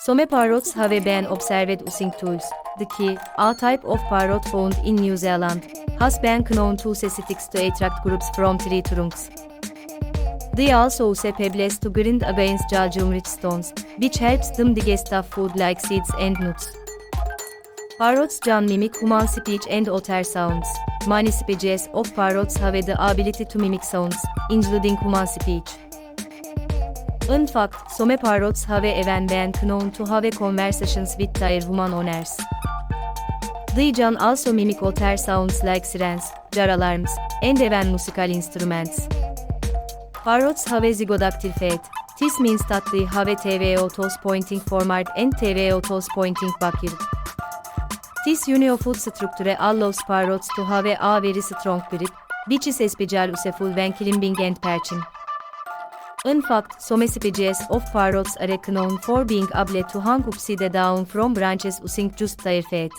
Some parrots have been observed using tools. The key, a type of parrot found in New Zealand, has been known to use sticks to attract groups from tree trunks. They also use pebbles to grind against judgment stones, which helps them digest tough food like seeds and nuts. Parrots can mimic human speech and utter sounds. Many species of parrots have the ability to mimic sounds, including human speech. In fact, some parrots have even been known to have conversations with their human owners. They can also mimic other sounds like sirens, jar alarms, and even musical instruments. Parrots have a zyggodactyl feet. This means that they have a TVO toes pointing forward and TVO toes pointing backward. This unique structure allows parrots to have a very strong grip, which is especially useful when climbing and perching. In fact, some species of parrots are known for being able to hang upside down from branches using just their feet.